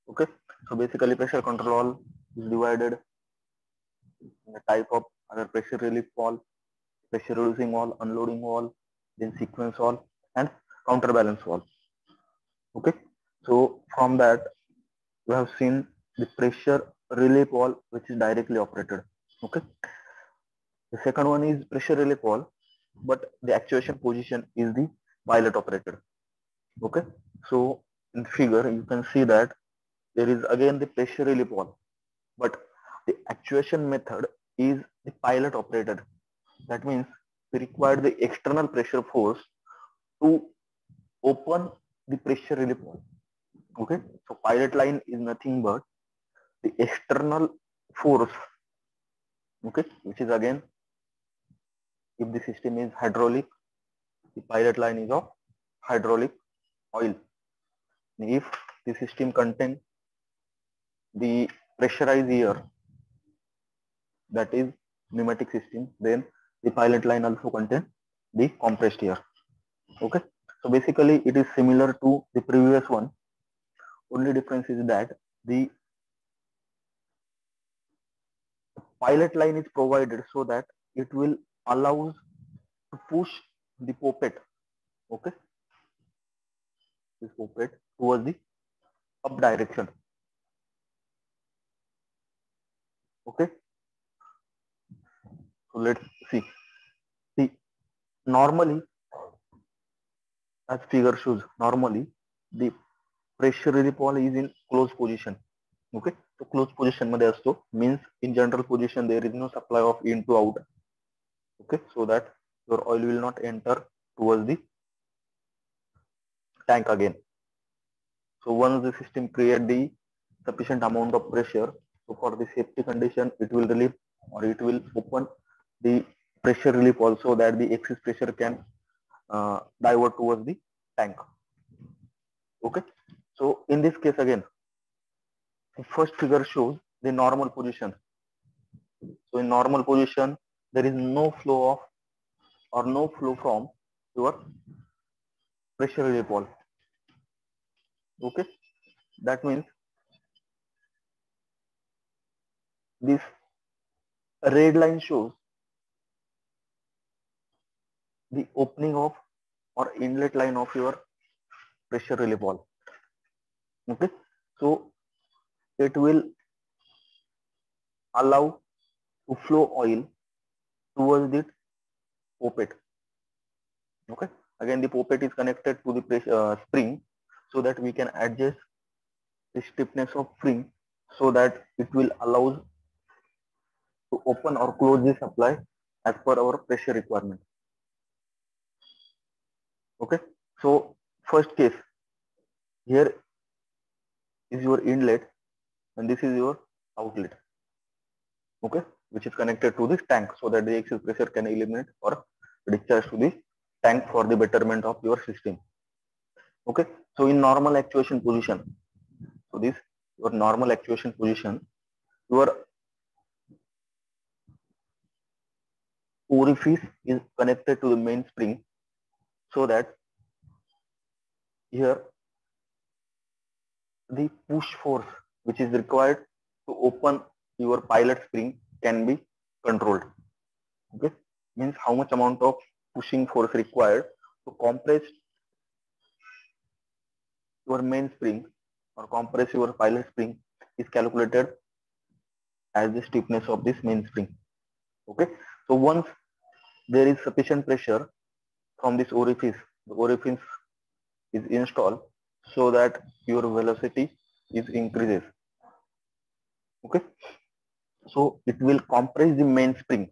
Okay, so basically pressure control valve is divided in the type of other pressure relief valve, pressure reducing valve, unloading valve, then sequence valve and counterbalance valve. Okay, so from that we have seen the pressure relief valve which is directly operated. Okay, the second one is pressure relief valve, but the actuation position is the pilot operated. Okay, so in figure you can see that there is again the pressure relief valve, but the actuation method is the pilot operated. That means we require the external pressure force to open the pressure relief valve. Okay, so pilot line is nothing but the external force. Okay, which is again, if the system is hydraulic, the pilot line is of hydraulic oil. If the system contains the pressurized air, that is pneumatic system, then the pilot line also contains the compressed air. Okay, so basically it is similar to the previous one. Only difference is that the pilot line is provided so that it will allows to push the poppet. Okay, this poppet towards the up direction. Okay, so let's see. See, normally, as figure shows, normally the pressure relief valve is in closed position. Okay, so closed position मध्ये असतो, means in general position there is no supply of in to out. Okay, so that your oil will not enter towards the tank again. So once the system create the sufficient amount of pressure, so for the safety condition, it will relieve or it will open the pressure relief also, that the excess pressure can divert towards the tank. Okay, so in this case again, the first figure shows the normal position. So in normal position, there is no flow of or no flow from your pressure relief valve. Okay, that means this red line shows the opening of or inlet line of your pressure relief valve. Okay, so it will allow to flow oil towards the poppet. Okay, again the poppet is connected to the pressure spring, so that we can adjust the stiffness of spring so that it will allow to open or close the supply as per our pressure requirement. Okay, so first case, here is your inlet and this is your outlet. Okay, which is connected to this tank so that the excess pressure can eliminate or discharge to the tank for the betterment of your system. Okay, so in normal actuation position, so this your normal actuation position, your orifice is connected to the main spring, so that here the push force which is required to open your pilot spring can be controlled. Okay, means how much amount of pushing force required to compress your main spring or compress your pilot spring is calculated as the stiffness of this main spring. Okay, so once there is sufficient pressure from this orifice, the orifice is installed so that your velocity is increases. Okay, so it will compress the main spring.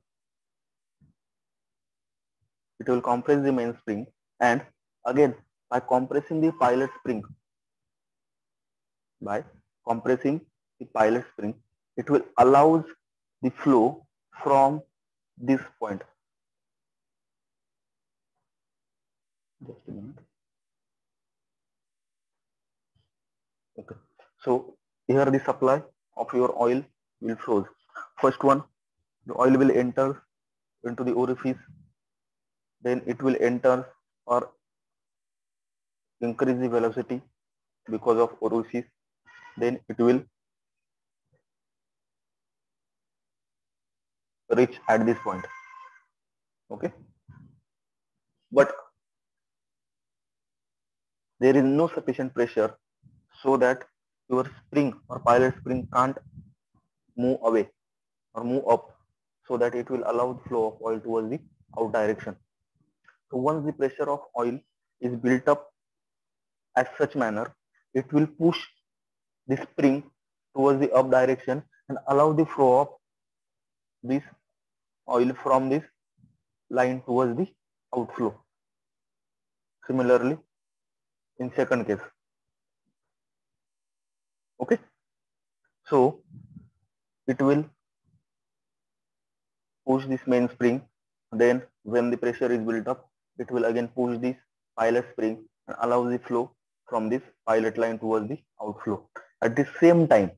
It will compress the main spring, and again by compressing the pilot spring, by compressing the pilot spring, it will allows the flow from this point. Just a minute. Okay, so here the supply of your oil will flow. First one, the oil will enter into the orifice, then it will enter or increase the velocity because of orifice. then it will reach at this point. Okay, but there is no sufficient pressure so that your spring or pilot spring can't move away or move up, so that it will allow the flow of oil towards the out direction. So once the pressure of oil is built up as such manner, it will push the spring towards the up direction and allow the flow of this oil from this line towards the outflow. Similarly, in second case. Okay, so it will push this main spring. Then when the pressure is built up, it will again push this pilot spring and allow the flow from this pilot line towards the outflow. At the same time,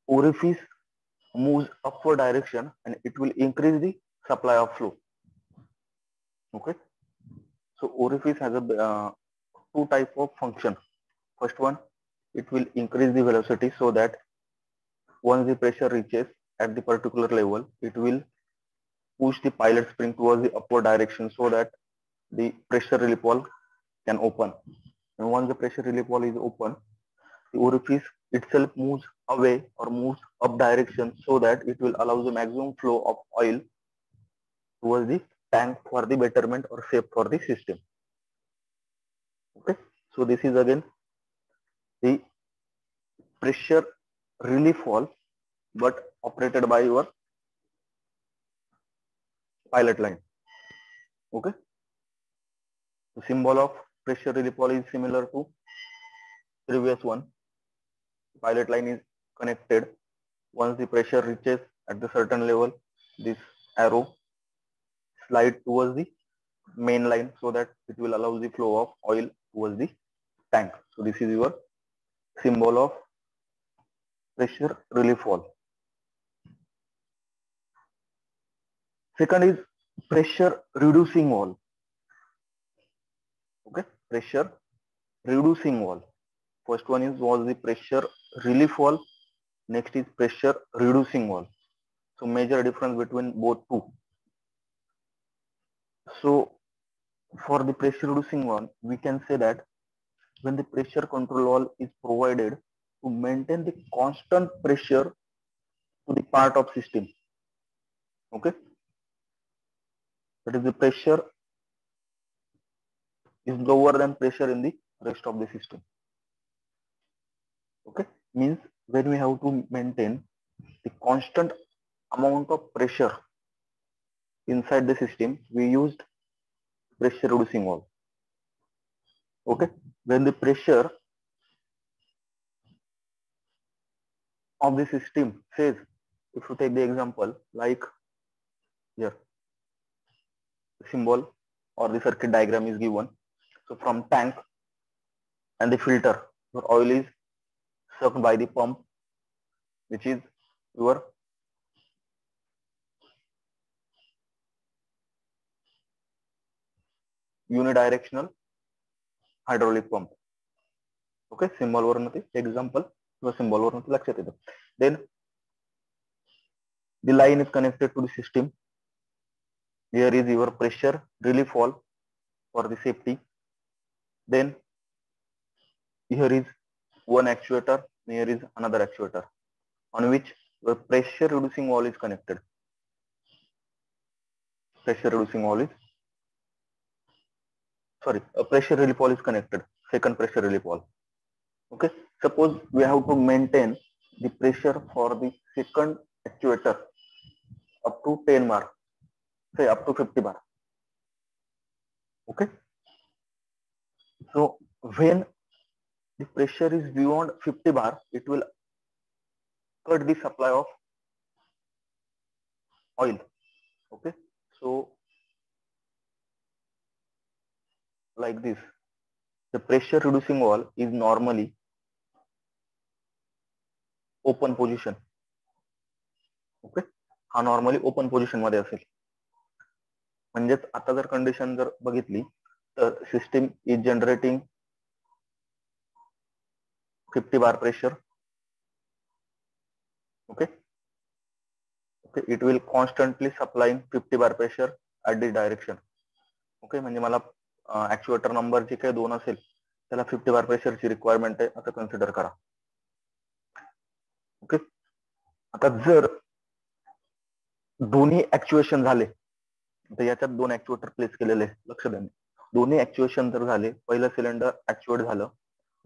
orifice moves upward direction and it will increase the supply of flow. Okay, so orifice has a two type of function. First one, it will increase the velocity so that once the pressure reaches at the particular level, it will push the pilot spring towards the upward direction so that the pressure relief valve can open. And once the pressure relief valve is open, the orifice itself moves away or moves up direction so that it will allow the maximum flow of oil towards the tank for the betterment or safe for the system. Okay, so this is again the pressure relief valve, but operated by your pilot line. Okay, the symbol of pressure relief valve is similar to previous one. Pilot line is connected. Once the pressure reaches at the certain level, this arrow slide towards the main line so that it will allow the flow of oil towards the tank. So this is your symbol of pressure relief valve. Second is pressure reducing valve. Okay, pressure reducing valve. First one was the pressure relief valve. Next is pressure reducing valve. So major difference between both two. So for the pressure reducing valve, we can say that when the pressure control valve is provided to maintain the constant pressure to the part of system. Okay, that is the pressure is lower than pressure in the rest of the system. Okay, means when we have to maintain the constant amount of pressure inside the system, we used pressure reducing valve. Okay, when the pressure of the system says, if you take the example like here, the symbol or the circuit diagram is given. So from tank and the filter, your oil is sucked by the pump, which is your unidirectional hydraulic pump. Okay, symbol वरून example किंवा symbol वरून लक्षात येतं. Then the line is connected to the system. Here is your pressure relief valve for the safety. Then here is one actuator, here is another actuator on which the pressure reducing valve is connected. Pressure reducing valve is, sorry, a pressure relief valve is connected. Second pressure relief valve. Okay, suppose we have to maintain the pressure for the second actuator up to 10 bar, say up to 50 bar. Okay, so when the pressure is beyond 50 bar, it will cut the supply of oil. Okay, so like this, the pressure reducing valve is normally open position. Okay, हा normally open position मध्ये असेल. म्हणजेच आता जर condition जर बघितली तर system is generating 50 bar pressure. Okay, it will constantly supplying 50 bar pressure at this direction. Okay, म्हणजे मला ऍक्च्युएटर नंबर जे काही 2 असेल त्याला 50 बार प्रेशरची रिक्वायरमेंट आहे असं कन्सिडर करा. ओके, आता जर दोन्ही ऍक्च्युएशन झाले, तर याच्यात 2 ऍक्च्युएटर प्लेस केलेले, लक्ष द्या. दोन्ही ऍक्च्युएशन जर झाले, पहिलं सिलेंडर ऍक्च्युएट झालं,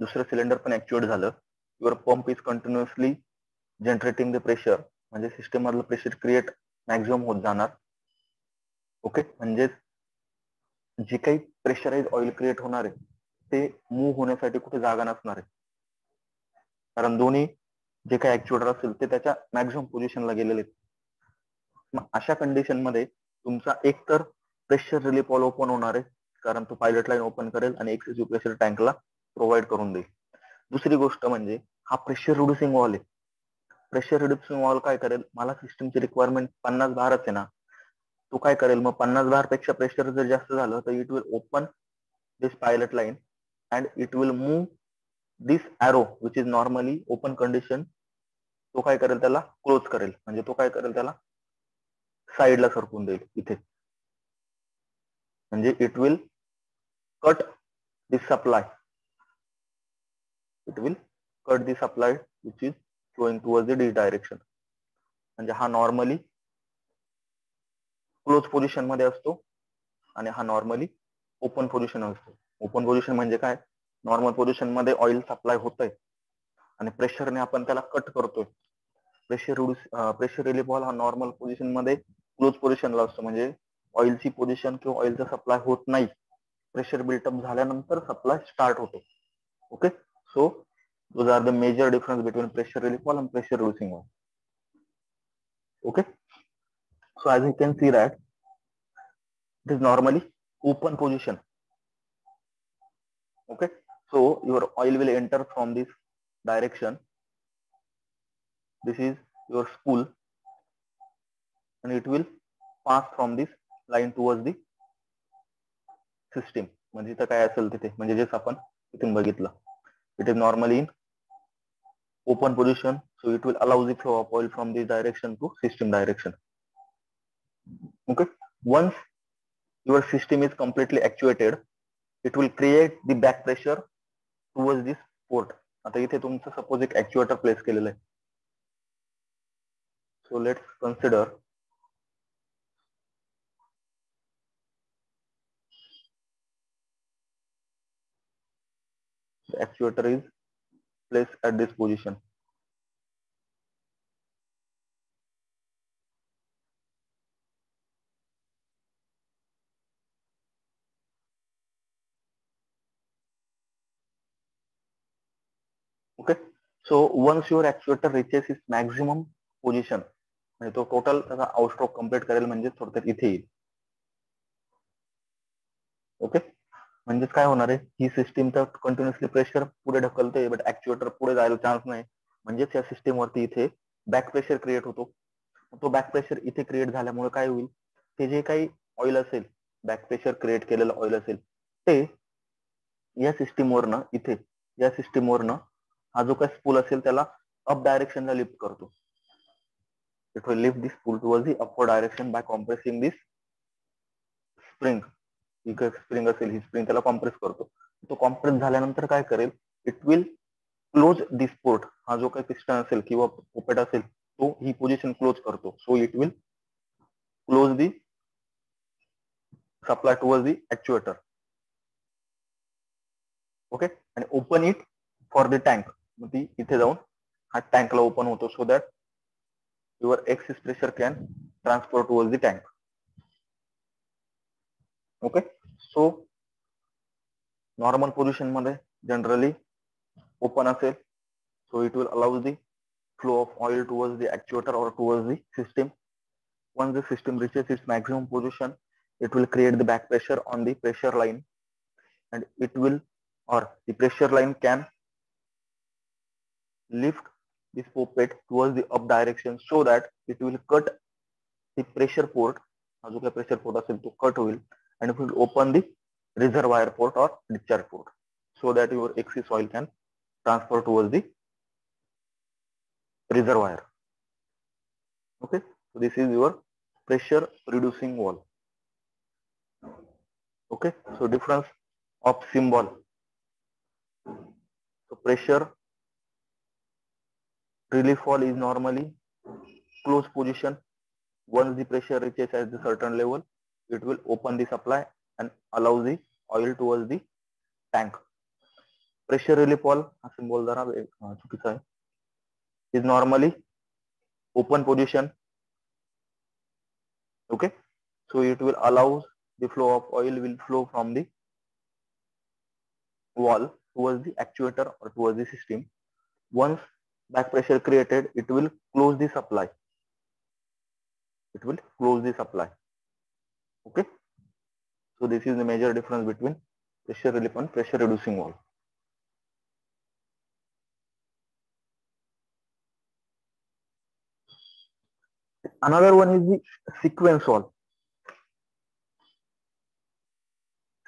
दुसरं सिलेंडर पण ऍक्च्युएट झालं, your pump is continuously generating the pressure, म्हणजे सिस्टम मधलं प्रेशर क्रिएट मॅक्झिमम होत जाणार. ओके, म्हणजे जे काही प्रेशराइज ऑइल क्रिएट होणार आहे ते मूव्ह होण्यासाठी कुठे जागा नसणार आहे, कारण दोन्ही जे काही ऍक्च्युएटर असेल ते त्याच्या मॅक्झिमम पोझिशनला गेलेले आहेत. मग अशा कंडिशन मध्ये तुमचा एक तर प्रेशर रिलीफ वॉल्व ओपन होणार आहे, कारण तो पायलट लाईन ओपन करेल आणि एक्सेसिव्ह प्रेशर टँकला प्रोव्हाइड करून देईल. दुसरी गोष्ट म्हणजे हा प्रेशर रिड्युसिंग वॉल आहे. प्रेशर रिड्युसिंग वॉल काय करेल, मला सिस्टमची रिक्वायरमेंट 50 बारच आहे ना, तो काय करेल मग 50 बार पेक्षा प्रेशर जर जास्त झालं तर it will open this pilot line and it will move this arrow which is normally open condition, तो काय करेल त्याला क्लोज करेल, म्हणजे तो काय करेल त्याला साईडला सरकून देईल इथे, म्हणजे it will cut this supply, it will cut the supply which is flowing towards the D direction. म्हणजे हा नॉर्मली क्लोज पोझिशन मध्ये असतो आणि हा नॉर्मली ओपन पोझिशन असतो. ओपन पोझिशन म्हणजे काय, नॉर्मल पोझिशन मध्ये ऑइल सप्लाय होतंय आणि प्रेशरने आपण त्याला कट करतोय. प्रेशर रिलीफ वॉल्व हा नॉर्मल पोझिशन मध्ये क्लोज पोझिशनला असतो, म्हणजे ऑइलची पोझिशन किंवा ऑइलचा सप्लाय होत नाही, प्रेशर बिल्टअप झाल्यानंतर सप्लाय स्टार्ट होतो. Okay, so those are the major difference between pressure relief valve and pressure reducing valve. Okay, so as you can see that it is normally open position. Okay, so your oil will enter from this direction, this is your spool, and it will pass from this line towards the system. म्हणजे इथं काय असेल तिथे, म्हणजे जे आपण इथून बघितलं, it is normally in open position, so it will allow the flow of oil from this direction to system direction. Okay, once your system is completely actuated, it will create the back pressure towards this port. आता इथे तुमचं suppose एक actuator place केलेलं आहे, so let's consider the actuator is placed at this position. Okay, so once your actuator reaches its maximum position, म्हणजे तो total त्याचा आउटस्ट्रोक complete करेल, म्हणजे थोडक्यात इथे येईल. ओके, म्हणजेच काय होणार आहे, ही सिस्टीम तर कंटिन्युअसली प्रेशर पुढे ढकलते, बट ऍक्च्युएटर पुढे जायला चान्स नाही, म्हणजेच या सिस्टीम वरती इथे बॅक प्रेशर क्रिएट होतो. तो बॅक प्रेशर इथे क्रिएट झाल्यामुळे काय होईल, ते जे काही ऑइल असेल, बॅक प्रेशर क्रिएट केलेलं ऑइल असेल, ते या सिस्टीम वरनं इथे या सिस्टीम वरनं हा जो काही स्पूल असेल त्याला अप डायरेक्शनला लिफ्ट करतो. It will lift this spool towards the upward direction by compressing this spring. He spring असेल, ही स्प्रिंग त्याला कॉम्प्रेस करतो. तो कॉम्प्रेस झाल्यानंतर काय करेल, it will close this port. हा जो काही पिस्टन असेल किंवा पोपेट असेल तो ही पोझिशन क्लोज करतो. So it will close the supply towards the actuator. Okay, आणि open it for the tank. मग ती इथे जाऊन हा टँकला ओपन होतो, so that your excess pressure can transfer towards the tank. Okay, so normal position मध्ये जनरली ओपन असेल, so it will allow the flow of oil towards the actuator or towards the system. Once the system reaches its maximum position, it will create the back pressure on the pressure line, and it will, or the pressure line can lift this poppet towards the up direction, so that it will cut the pressure port. हा जो काही pressure port असेल तो cut होईल, and it will open the reservoir port or discharge port, so that your excess oil can transfer towards the reservoir. Okay, so this is your pressure reducing valve. Okay, so difference of symbol. So pressure relief valve is normally closed position. Once the pressure reaches at a certain level, it will open the supply and allow the oil towards the tank. Pressure relief valve हा symbol जरा चुकीचा आहे. Is normally open position. Okay, so it will allow the flow of oil will flow from the wall towards the actuator or towards the system. Once back pressure created, it will close the supply. It will close the supply. Okay, so this is the major difference between pressure relief and pressure reducing valve. Another one is the sequence valve.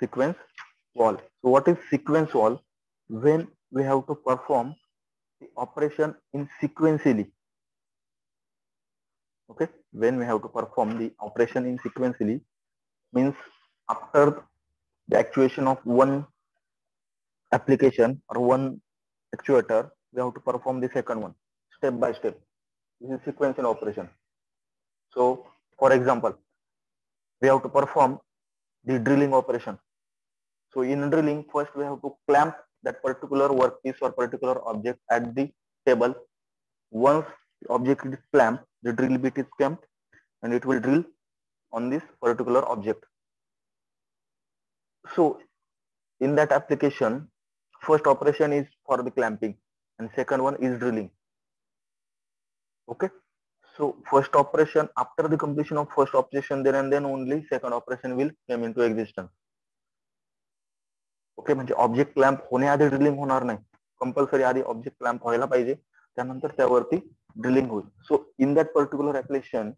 Sequence valve. So what is sequence valve? When we have to perform the operation in sequentially. Okay, when we have to perform the operation in sequentially means after the actuation of one application or one actuator, we have to perform the second one step by step. This is sequential operation. So for example, we have to perform the drilling operation. So in drilling, first we have to clamp that particular workpiece or particular object at the table. Once the object is clamped, the drill bit is clamped and it will drill on this particular object. So in that application, first operation is for the clamping and second one is drilling. Okay, so first operation, after the completion of first operation, then and then only second operation will come into existence. Okay, म्हणजे object clamp होण्याआधी drilling होणार नाही. Compulsory आधी object clamp व्हायला पाहिजे, त्यानंतर त्यावरती drilling होईल. So in that particular application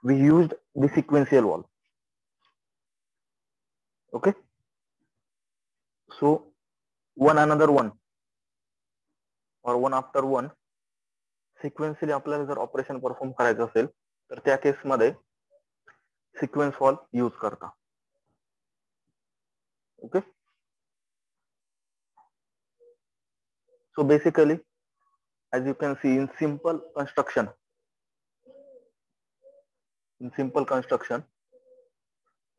we used the sequential valve. Okay, so one another one or one after one sequentially आपल्याला जर ऑपरेशन परफॉर्म करायचं असेल तर त्या केसमध्ये सिक्वेन्स वॉल यूज करता. Okay, so basically as you can see in simple construction,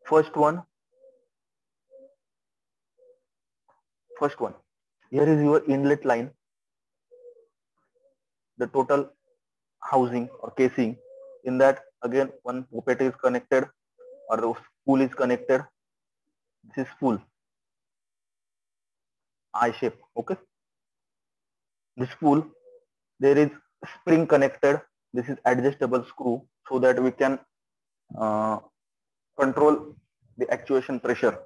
first one here is your inlet line, the total housing or casing. In that again one poppet is connected or the spool is connected. This is spool, I shape. Okay, this spool, there is spring connected. This is adjustable screw so that we can control the actuation pressure.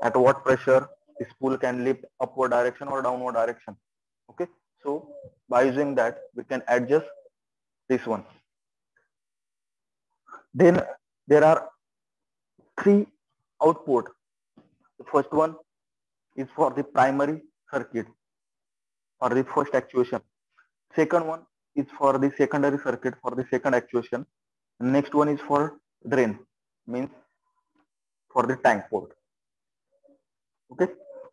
At what pressure the spool can lift upward direction or downward direction. Okay, so by using that we can adjust this one. Then there are three output. The first one is for the primary circuit or the first actuation. Second one is for the secondary circuit for the second actuation. Next one is for drain, means for the tank port. Okay,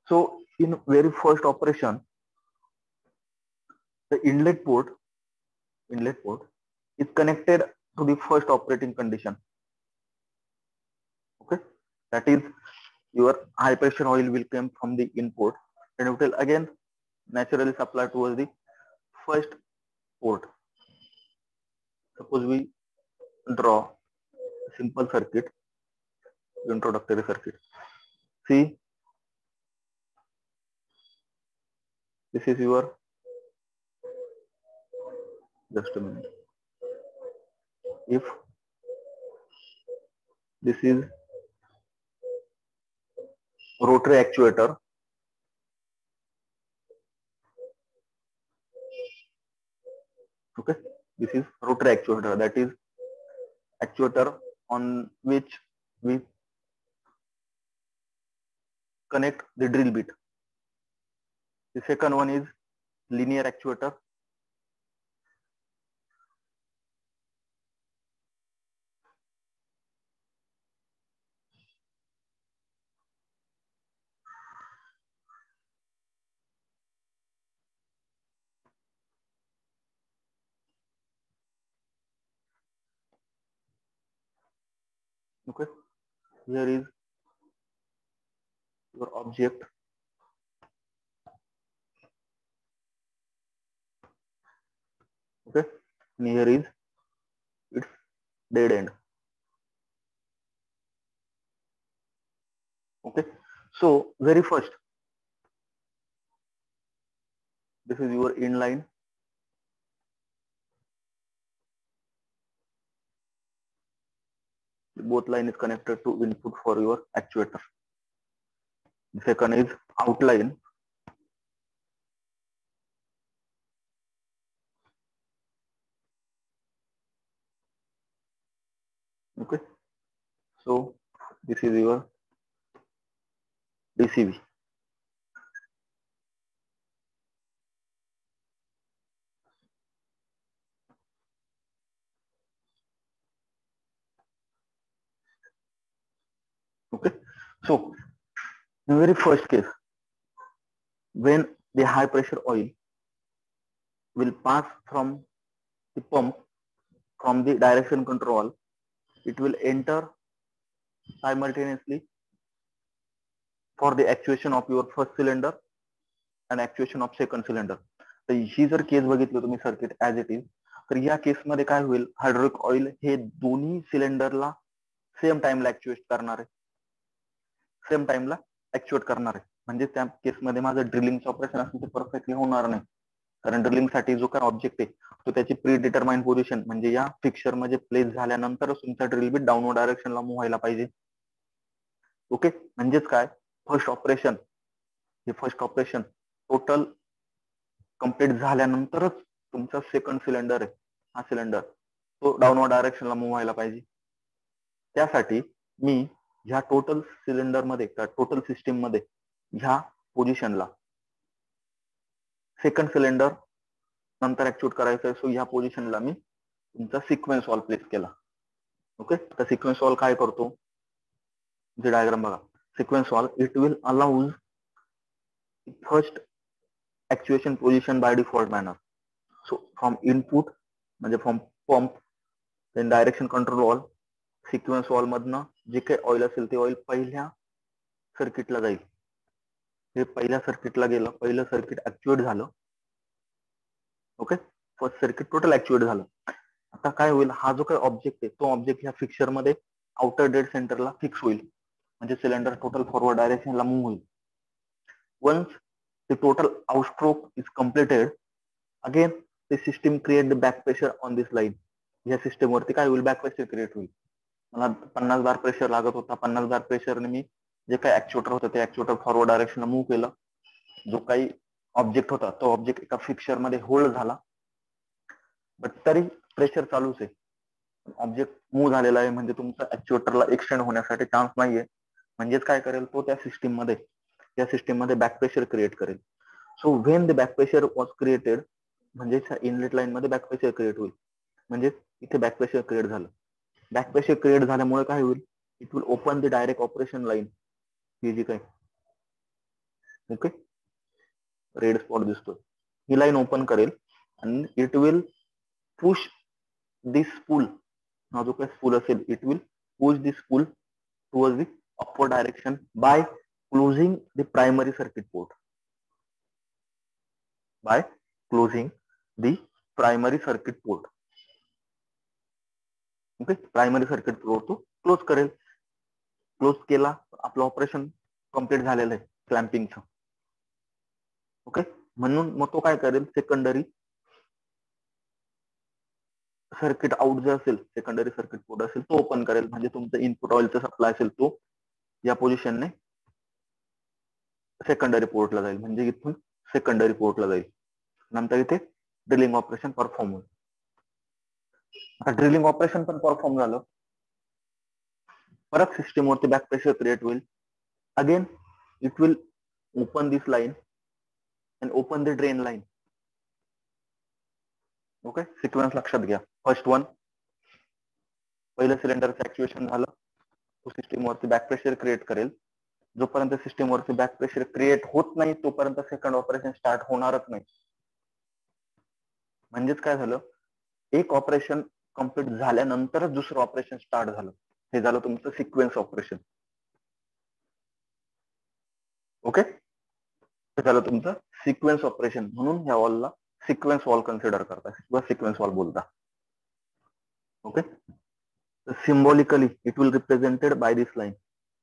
so in very first operation, the inlet port is connected to the first operating condition. Okay, that is your high pressure oil will come from the input and it will again naturally supply towards the first port. Suppose we draw a simple circuit, introductory circuit. See, this is your, just a minute. If this is rotary actuator, okay, this is rotary actuator, that is actuator on which we connect the drill bit. The second one is linear actuator, okay. Here is your object, okay, and here is its dead end, okay. So very first, this is your inline, both line is connected to input for your actuator. The second is outline, okay. So this is your DCV, okay. So the very first case, when the high pressure oil will pass from the pump from the direction control, it will enter simultaneously for the actuation of your first cylinder and actuation of second cylinder. तर ही जर case बघितली तुम्ही circuit as it is, तर या केसमध्ये काय होईल, hydraulic oil हे दोन्ही सिलेंडरला सेम टाइमला ऍक्च्युएट करणार आहे, सेम टाइमला ऍक्च्युएट करणार आहे. म्हणजे त्या केसमध्ये माझं ड्रिलिंगचं ऑपरेशन असेल ते परफेक्टली होणार नाही, कारण ड्रिलिंग साठी जो काय ऑब्जेक्ट आहे तो त्याची प्री डिटरमाइंड पोझिशन म्हणजे या फिक्सर मध्ये प्लेस झाल्यानंतरच तुमचा ड्रिल बिट डाऊनवर्ड डायरेक्शनला मूव्ह व्हायला पाहिजे, ओके. म्हणजेच काय, फर्स्ट ऑपरेशन, हे फर्स्ट ऑपरेशन टोटल कंप्लीट झाल्यानंतरच तुमचा सेकंड सिलेंडर आहे, हा सिलेंडर तो डाऊनवर्ड डायरेक्शनला मूव्ह व्हायला पाहिजे. त्यासाठी मी ह्या टोटल सिलेंडर मध्ये किंवा टोटल सिस्टीम मध्ये ह्या पोझिशनला सेकंड सिलेंडर नंतर ऍक्च्युएट करायचं आहे. सो ह्या पोझिशनला मी तुमचा सिक्वेन्स वॉल प्लेस केला, ओके. तर सिक्वेन्स वॉल काय करतो, जे डायग्राम बघा, sequence wall it will allows first actuation position by default manner. So from input म्हणजे from pump then direction control wall, sequence wall मधनं जे काही ऑइल असेल ते ऑइल पहिल्या सर्किटला जाईल. हे पहिल्या सर्किटला गेलं, पहिलं सर्किट ऍक्च्युएट झालं, ओके. फर्स्ट सर्किट टोटल ऍक्च्युएट झालं. आता काय होईल, हा जो काही ऑब्जेक्ट आहे तो ऑब्जेक्ट ह्या फिक्सर मध्ये आउटर डेड सेंटरला फिक्स होईल, म्हणजे सिलेंडर टोटल फॉरवर्ड डायरेक्शनला मूव्ह होईल. Once the total outstroke is completed, again the system create the back pressure on this line. या सिस्टम वरती काय होईल, बॅक प्रेशर क्रिएट होईल. मला 50 बार प्रेशर लागत होता, 50 बार प्रेशरने मी जे काही ऍक्च्युएटर होतं ते ऍक्च्युएटर फॉरवर्ड डायरेक्शनला मूव्ह केलं. जो काही ऑब्जेक्ट होता तो ऑब्जेक्ट एका फिक्सर मध्ये होल्ड झाला, बट तरी प्रेशर चालूच आहे. ऑब्जेक्ट मूव्ह झालेला आहे म्हणजे तुमचा ऍक्च्युएटरला एक्सटेंड होण्यासाठी चान्स नाहीये. म्हणजेच काय करेल तो, त्या सिस्टीम मध्ये बॅक प्रेशर क्रिएट करेल. So when the back pressure was created, म्हणजे इनलेट लाईन मध्ये बॅक प्रेशर क्रिएट होईल, म्हणजे इथे बॅक प्रेशर क्रिएट झालं. बॅक प्रेशर क्रिएट झाल्यामुळे काय होईल, it will open the direct operation line, ही जी काय, ओके, रेड स्पॉट दिसतोय, ही लाईन ओपन करेल आणि it will push this spool, हा जो काही स्पूल असेल, it will push this spool towards the upward direction by closing the primary circuit port, by closing the primary circuit port. Okay, primary circuit port तो close करेल. Close केला, आपलं operation complete झालेलं आहे क्लॅम्पिंगचं, ओके. म्हणून मग तो काय करेल, सेकंडरी सर्किट आउट जे असेल, सेकंडरी सर्किट पोर्ट असेल तो ओपन करेल, म्हणजे तुमचं इनपुट ऑइलचा सप्लाय असेल तो या पोझिशनने सेकंडरी पोर्टला जाईल, म्हणजे इथून सेकंडरी पोर्टला जाईल. नंतर इथे ड्रिलिंग ऑपरेशन परफॉर्म होईल. आता ड्रिलिंग ऑपरेशन पण परफॉर्म झालं, परत सिस्टीम वरती बॅक प्रेशर क्रिएट होईल. Again it will open this line and open the drain line. Okay, sequence लक्षात घ्या. फर्स्ट वन, पहिलं सिलेंडरचं ऍक्च्युएशन झालं, तो सिस्टीम वरती बॅक प्रेशर क्रिएट करेल. जोपर्यंत सिस्टीम वरती बॅक प्रेशर क्रिएट होत नाही तोपर्यंत सेकंड ऑपरेशन स्टार्ट होणारच नाही. म्हणजेच काय झालं, एक ऑपरेशन कम्प्लीट झाल्यानंतरच दुसरं ऑपरेशन स्टार्ट झालं. हे झालं तुमचं सिक्वेन्स ऑपरेशन. ओके, हे झालं तुमचं सिक्वेन्स ऑपरेशन. म्हणून ह्या वॉलला सिक्वेन्स वॉल कन्सिडर करता किंवा सिक्वेन्स वॉल बोलता. Okay, symbolically it will represented by this line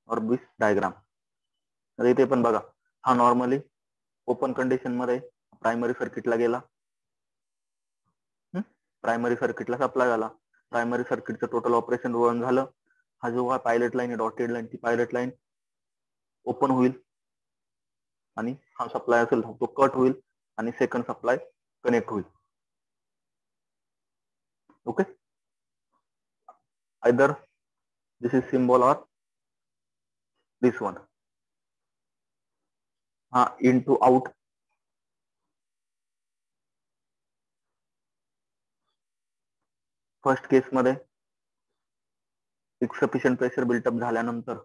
और दिस डायग्राम. तर इथे पण बघा, हा नॉर्मली ओपन कंडिशन मध्ये प्रायमरी सर्किटला गेला, प्रायमरी सर्किटला सप्लाय झाला, प्रायमरी सर्किटचं टोटल ऑपरेशन रन झालं. हा जो हा पायलट लाईन आहे, डॉटेड लाईन, ती पायलट लाईन ओपन होईल आणि हा सप्लाय असेल तो कट होईल आणि सेकंड सप्लाय कनेक्ट होईल. Okay, either this is symbol or this one. हा इन टू आउट, फर्स्ट केस मध्ये एक सफिशियंट प्रेशर बिल्टअप झाल्यानंतर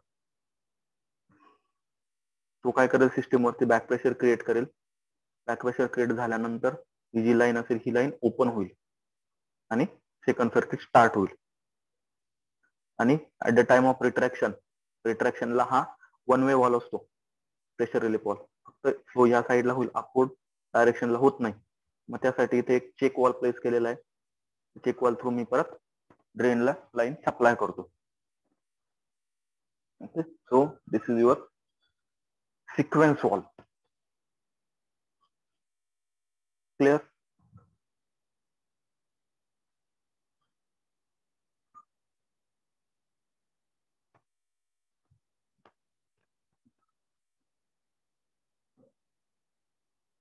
तो काय करेल, सिस्टीम वरती बॅक प्रेशर क्रिएट करेल. बॅक प्रेशर क्रिएट झाल्यानंतर ही जी लाईन असेल ही लाईन ओपन होईल आणि सेकंड सर्किट स्टार्ट होईल. आणि ऍट द टाइम ऑफ रिट्रॅक्शन, रिट्रॅक्शनला हा वन वे वॉल असतो, प्रेशर रिलीफ वॉल. फक्त तो या साईडला होईल, अपवर्ड डायरेक्शनला होत नाही. मग त्यासाठी इथे एक चेक वॉल प्लेस केलेला आहे. चेक वॉल थ्रू मी परत ड्रेनला लाईन सप्लाय करतो. Okay, so this is your sequence wall. Clear?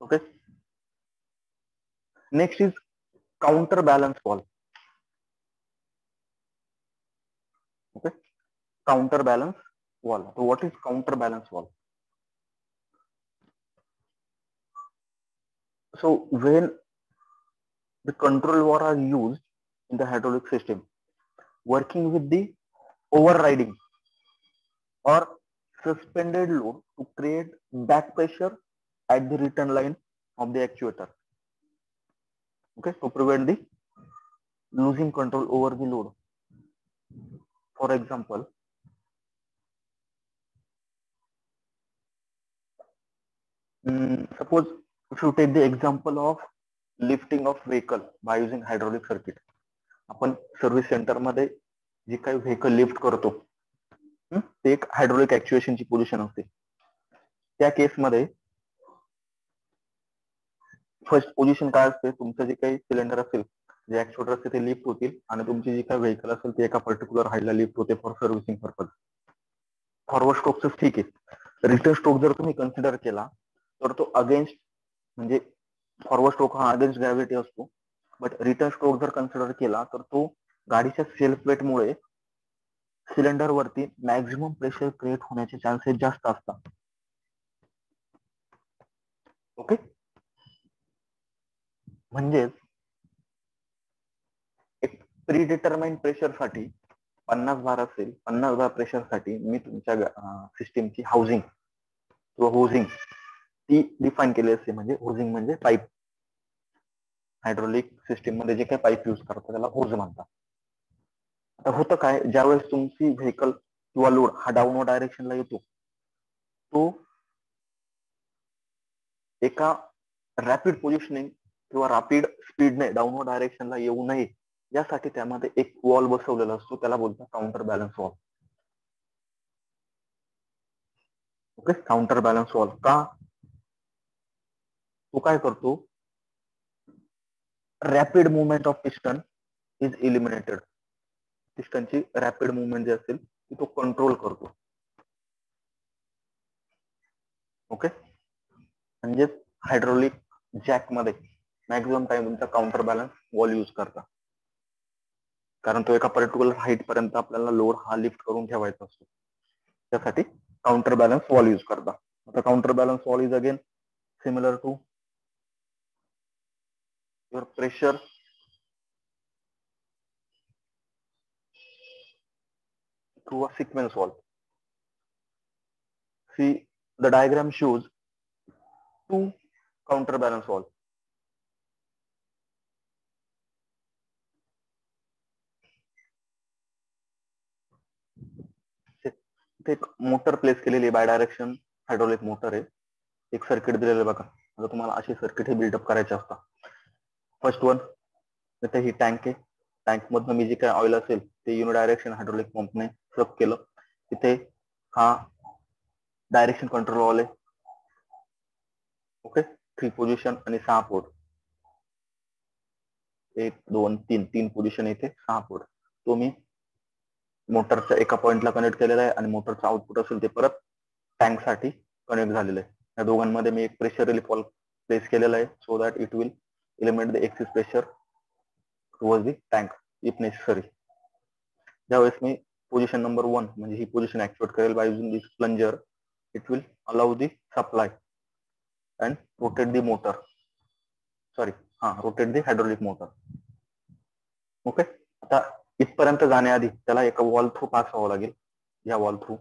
Okay, next is counter balance wall. Okay, counter balance wall. So what is counterbalance wall? So when the control wall are used in the hydraulic system, working with the overriding or suspended load to create back pressure at the return line of the actuator. Okay, to prevent the losing control over the load. For example, suppose if you take the example of lifting of vehicle by using hydraulic circuit. आपण service centre मध्ये जे काही vehicle lift करतो ते एक hydraulic ऍक्च्युएशनची position असते. त्या केसमध्ये first position काय असते, तुमचं जे काही सिलेंडर असेल, जे ऍक्च्युएटर असते ते लिफ्ट होतील आणि तुमची जी काही व्हेकल असेल ती एका पर्टिक्युलर हाईटला लिफ्ट होते फॉर सर्व्हिसिंग पर्पज. फॉरवर्ड स्ट्रोकच ठीक आहे. रिटर्न स्ट्रोक जर तुम्ही कन्सिडर केला तर तो अगेन्स्ट, म्हणजे फॉरवर्ड स्ट्रोक हा अगेन्स्ट ग्रॅव्हिटी असतो, बट रिटर्न स्ट्रोक जर कन्सिडर केला तर तो गाडीच्या सेल्फ वेटमुळे सिलेंडर वरती मॅक्झिमम प्रेशर क्रिएट होण्याचे चान्सेस जास्त असतात. ओके, म्हणजेच एक प्रीडिटरमाइंड प्रेशर साठी 50 बार असेल, 50 बार प्रेशर साठी मी तुमच्या सिस्टीमची हाऊसिंग किंवा होझिंग ती डिफाईन केली असते. म्हणजे होझिंग म्हणजे पाईप, हायड्रोलिक सिस्टीम मध्ये जे काही पाईप युज करतात त्याला होज म्हणतात. आता होतं काय, ज्यावेळेस तुमची व्हेकल किंवा लोड हा डाऊनवर्ड डायरेक्शनला येतो, तो एका रॅपिड पोझिशनिंग किंवा रॅपिड स्पीडने डाऊनवर्ड डायरेक्शनला येऊ नये यासाठी त्यामध्ये एक वॉल बसवलेला असतो, त्याला बोलतात counter balance valve. Okay, counter balance valve का? तो काय करतो, rapid movement of piston is eliminated. पिस्टनची रॅपिड मुवमेंट जी असेल ती तो कंट्रोल करतो. ओके, म्हणजे हायड्रोलिक जॅक मध्ये मॅक्झिमम टाइम तुमचा काउंटर बॅलन्स वॉल यूज करता, कारण तो एका पर्टिक्युलर हाईट पर्यंत आपल्याला लोड हा लिफ्ट करून ठेवायचा असतो. त्यासाठी काउंटर बॅलन्स वॉल यूज करता. आता counter balance wall is again similar to your pressure through a sequence wall. See, the diagram shows two counterbalance wall. एक मोटर प्लेस केलेली बाय डायरेक्शन हायड्रोलिक मोटर आहे. एक सर्किट दिलेलं बघा. आता तुम्हाला अशी सर्किट हे बिल्डअप करायचे असतात. फर्स्ट वन, इथे ही टँक आहे. टँक मधनं मी जे काय ऑइल असेल ते युनिडायरेक्शन हायड्रोलिक पंपने फ्लक केलं. इथे हा डायरेक्शन कंट्रोल वॉल आहे. ओके, 3 पोझिशन आणि 6 पोर्ट. 1 2 3 3 पोझिशन इथे, 6 पोर्ट. तो मी मोटरच्या एका पॉइंटला कनेक्ट केलेला आहे आणि मोटरचं आउटपुट असेल ते परत टँक साठी कनेक्ट झालेलं आहे. या दोघांमध्ये मी एक प्रेशर रिलीफ वॉल्व प्लेस केलेला आहे so that it will eliminate the excess pressure towards the tank if necessary. ज्यावेळेस मी पोझिशन नंबर 1 म्हणजे ही पोझिशन ऍक्टिव्हेट करेल by using this plunger, it will allow the supply and rotate the motor. Rotate the hydraulic motor. Okay, आता इथपर्यंत जाण्याआधी त्याला एका wall through pass व्हावं लागेल. या वॉल थ्रू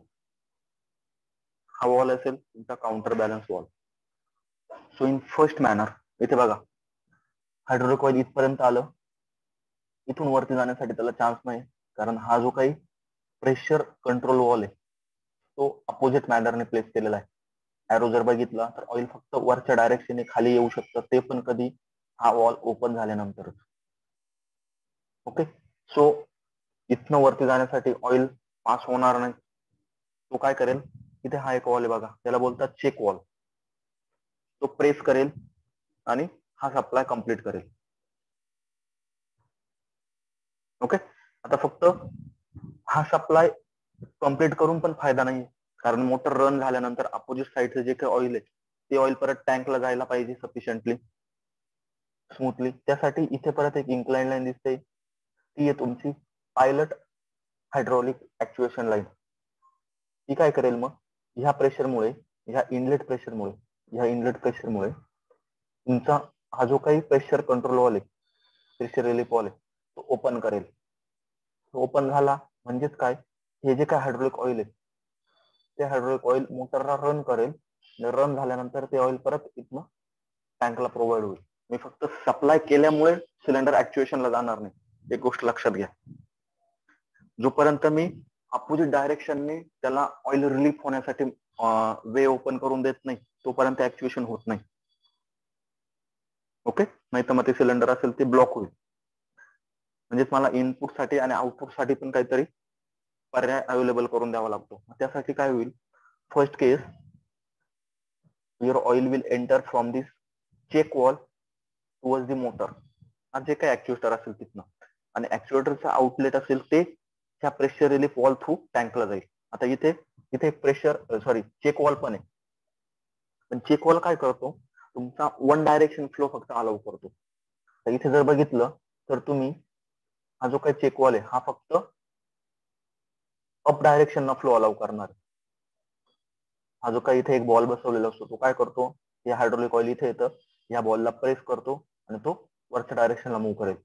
हा वॉल असेल तुमचा counter balance wall. So in first manner इथे बघा, हायड्रोलिक कॉइल इथपर्यंत आलं. इथून वरती जाण्यासाठी त्याला चान्स नाही, कारण हा जो काही प्रेशर कंट्रोल वॉल आहे तो अपोजिट मॅनरने प्लेस केलेला आहे. एरो जर बघितला तर ऑइल फक्त वरच्या डायरेक्शनने खाली येऊ शकतं, ते पण कधी हा वॉल ओपन झाल्यानंतरच. ओके, सो इथनं वरती जाण्यासाठी ऑइल पास होणार नाही. तो काय करेल, इथे हा एक वॉल आहे बघा, त्याला बोलतात चेक वॉल. तो प्रेस करेल आणि हा सप्लाय कंप्लीट करेल. ओके, आता फक्त हा सप्लाय कंप्लीट करून पण फायदा नाही, कारण मोटर रन झाल्यानंतर अपोजिट साइडचे जे काही ऑइल आहे ते ऑइल परत टँकला जायला पाहिजे सफिशियंटली स्मूथली. त्यासाठी इथे परत एक इन्क्लाइन लाईन दिसते, ती आहे तुमची पायलट हायड्रोलिक ऍक्च्युएशन लाईन. ती काय करेल, मग ह्या प्रेशरमुळे, ह्या इनलेट प्रेशरमुळे तुमचा हा जो काही प्रेशर कंट्रोल वॉल आहे, प्रेशर रिलीफ वॉल आहे, तो ओपन करेल. ओपन झाला म्हणजेच काय, हे जे काय हायड्रोलिक ऑइल आहे ते हायड्रोलिक ऑइल मोटरला रन करेल. रन झाल्यानंतर ते ऑइल परत इथनं टँकला प्रोव्हाइड होईल. मी फक्त सप्लाय केल्यामुळे सिलेंडर ऍक्च्युएशनला जाणार नाही, एक गोष्ट लक्षात घ्या. जोपर्यंत मी अपोजिट डायरेक्शनने त्याला ऑइल रिलीफ होण्यासाठी वे ओपन करून देत नाही तोपर्यंत ऍक्च्युएशन होत नाही. ओके, नाही तर मग ते सिलेंडर असेल ते ब्लॉक होईल. म्हणजेच मला इनपुट साठी आणि आउटपुट साठी पण काहीतरी पर्याय अवेलेबल करून द्यावा लागतो. त्यासाठी काय होईल, first case your oil will enter from this check valve towards the motor. हा जे काही ऍक्च्युएटर असेल तिथनं, आणि ऍक्च्युएटरचा आउटलेट असेल ते ह्या प्रेशर रिलीफ वॉल थ्रू टँकला जाईल. आता इथे चेक वॉल पण आहे, पण चेक वॉल काय करतो, तुमचा वन डायरेक्शन फ्लो फक्त अलाउ करतो. तर इथे जर बघितलं तर तुम्ही हा जो काही चेक वॉल आहे हा फक्त अप डायरेक्शन फ्लो अलाउ करणार. हा जो काही इथे एक बॉल बसवलेला असतो तो काय करतो, हे हायड्रोलिक ऑइल इथे येतं, या बॉलला प्रेस करतो आणि तो वरच्या डायरेक्शनला मूव्ह करेल.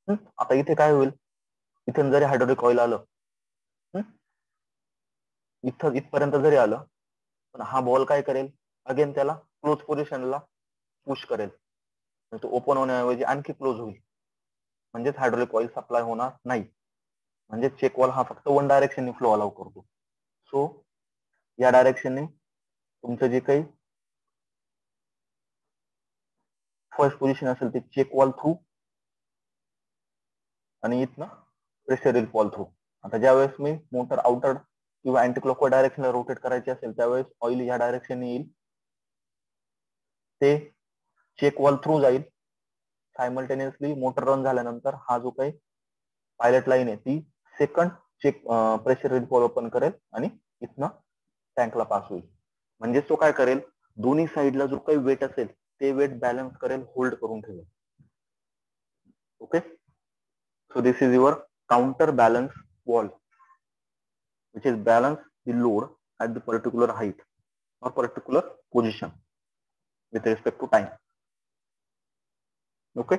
आता इथे काय होईल, इथून जरी हायड्रोलिक ऑइल आलं, इथपर्यंत जरी आलं, पण हा बॉल काय करेल, अगेन त्याला क्लोज पोझिशनला पुश करेल. तो ओपन होण्याऐवजी आणखी क्लोज होईल, म्हणजेच हायड्रोलिक ऑइल सप्लाय होणार नाही. म्हणजे चेक वॉल हा फक्त वन डायरेक्शनने फ्लो अलाउ करतो. सो या डायरेक्शनने तुमचं जे काही फर्स्ट पोझिशन असेल ते चेक वॉल थ्रू आणि इथनं प्रेशर रिलीफ वॉल थ्रू. आता ज्यावेळेस मी मोटर आउटर किंवा अँटी क्लॉकवाईज डायरेक्शनला रोटेट करायची असेल त्यावेळेस ऑइल या डायरेक्शनने येईल, ते चेक वॉल थ्रू जाईल. सायमल्टेनियसली मोटर रन झाल्यानंतर हा जो काही पायलट लाईन आहे ती second check pressure relief valve open करेल आणि इथनं टँकला पास होईल. म्हणजे तो काय करेल, दोन्ही साईडला जो काही वेट असेल ते वेट बॅलन्स करेल, होल्ड करून ठेवेल. Okay, so this is your counterbalance wall which is balance the load at the particular height or particular position with respect to time. Okay.